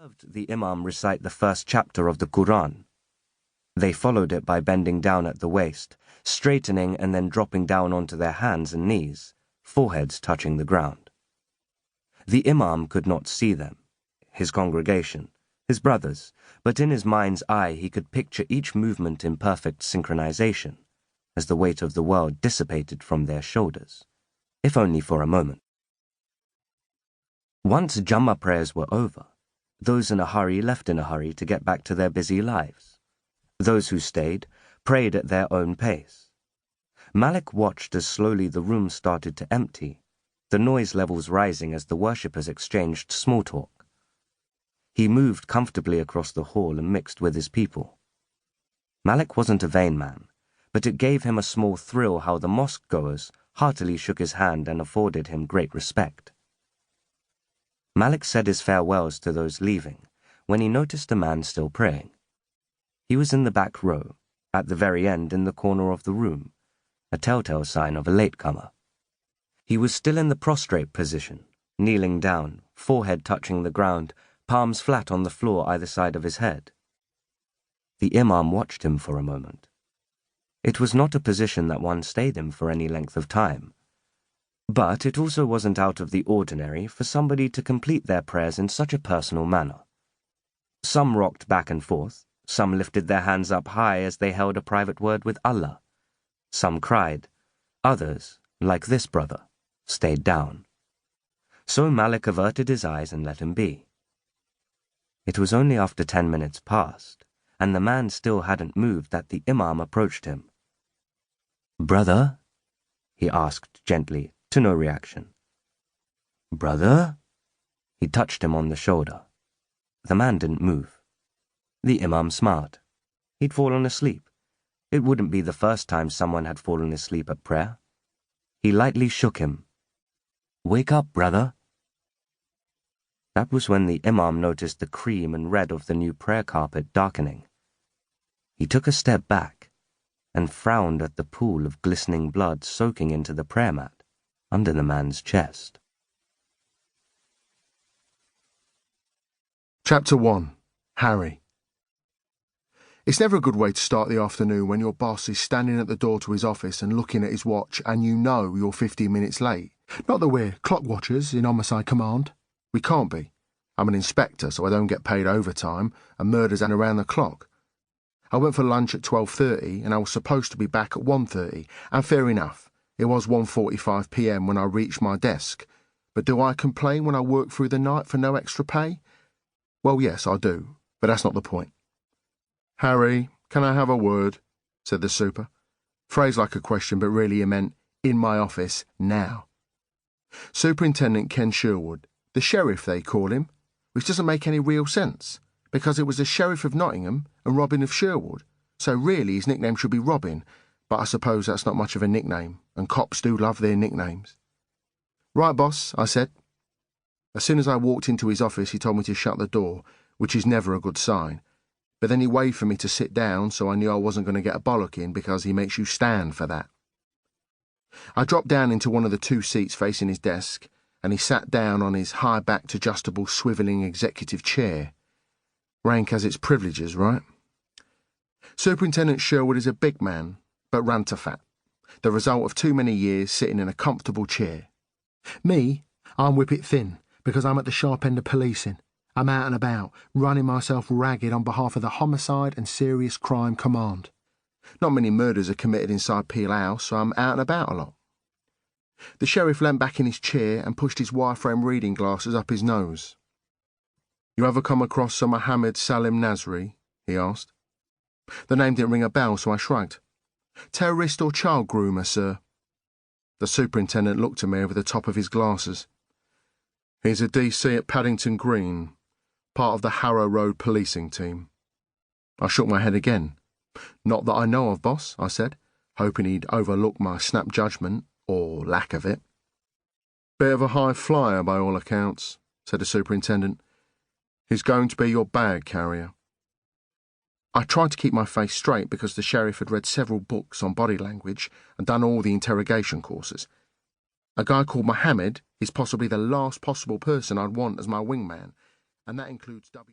observed the Imam recite the first chapter of the Quran. They followed it by bending down at the waist, straightening and then dropping down onto their hands and knees, foreheads touching the ground. The Imam could not see them, his congregation, his brothers, but in his mind's eye he could picture each movement in perfect synchronization, as the weight of the world dissipated from their shoulders, if only for a moment. Once Jummah prayers were over, those in a hurry left in a hurry to get back to their busy lives. Those who stayed prayed at their own pace. Malik watched as slowly the room started to empty, the noise levels rising as the worshippers exchanged small talk. He moved comfortably across the hall and mixed with his people. Malik wasn't a vain man, but it gave him a small thrill how the mosque-goers heartily shook his hand and afforded him great respect. Malik said his farewells to those leaving when he noticed a man still praying. He was in the back row, at the very end in the corner of the room, a telltale sign of a latecomer. He was still in the prostrate position, kneeling down, forehead touching the ground, palms flat on the floor either side of his head. The Imam watched him for a moment. It was not a position that one stayed in for any length of time, but it also wasn't out of the ordinary for somebody to complete their prayers in such a personal manner. Some rocked back and forth, some lifted their hands up high as they held a private word with Allah. Some cried, others, like this brother, stayed down. So Malik averted his eyes and let him be. It was only after 10 minutes passed, and the man still hadn't moved, that the Imam approached him. "Brother?" he asked gently, to no reaction. "Brother?" He touched him on the shoulder. The man didn't move. The Imam smiled. He'd fallen asleep. It wouldn't be the first time someone had fallen asleep at prayer. He lightly shook him. "Wake up, brother." That was when the Imam noticed the cream and red of the new prayer carpet darkening. He took a step back and frowned at the pool of glistening blood soaking into the prayer mat under the man's chest. Chapter 1. Harry. It's never a good way to start the afternoon when your boss is standing at the door to his office and looking at his watch and you know you're 15 minutes late. Not that we're clock watchers in Homicide Command. We can't be. I'm an inspector, so I don't get paid overtime, and murders and around the clock. I went for lunch at 12:30 and I was supposed to be back at 1:30, and fair enough, it was 1:45 p.m. when I reached my desk. But do I complain when I work through the night for no extra pay? Well, yes, I do, but that's not the point. "Harry, can I have a word?" said the super. Phrased like a question, but really he meant, "In my office, now." Superintendent Ken Sherwood, the sheriff they call him, which doesn't make any real sense, because it was the Sheriff of Nottingham and Robin of Sherwood, so really his nickname should be Robin, but I suppose that's not much of a nickname, and cops do love their nicknames. "Right, boss," I said. As soon as I walked into his office, he told me to shut the door, which is never a good sign, but then he waved for me to sit down, so I knew I wasn't going to get a bollocking because he makes you stand for that. I dropped down into one of the two seats facing his desk, and he sat down on his high-backed adjustable swivelling executive chair. Rank has its privileges, right? Superintendent Sherwood is a big man, but ranter-fat, the result of too many years sitting in a comfortable chair. Me, I'm whippet-thin, because I'm at the sharp end of policing. I'm out and about, running myself ragged on behalf of the Homicide and Serious Crime Command. Not many murders are committed inside Peel House, so I'm out and about a lot. The sheriff leant back in his chair and pushed his wireframe reading glasses up his nose. "You ever come across a Mohammed Salim Nasri?" he asked. The name didn't ring a bell, so I shrugged. "Terrorist or child groomer, sir?" The superintendent looked at me over the top of his glasses. "He's a DC at Paddington Green, part of the Harrow Road policing team." I shook my head again. "Not that I know of, boss," I said, hoping he'd overlook my snap judgment, or lack of it. "Bit of a high flyer by all accounts," said the superintendent. "He's going to be your bag carrier." I tried to keep my face straight because the sheriff had read several books on body language and done all the interrogation courses. A guy called Mohammed is possibly the last possible person I'd want as my wingman, and that includes W.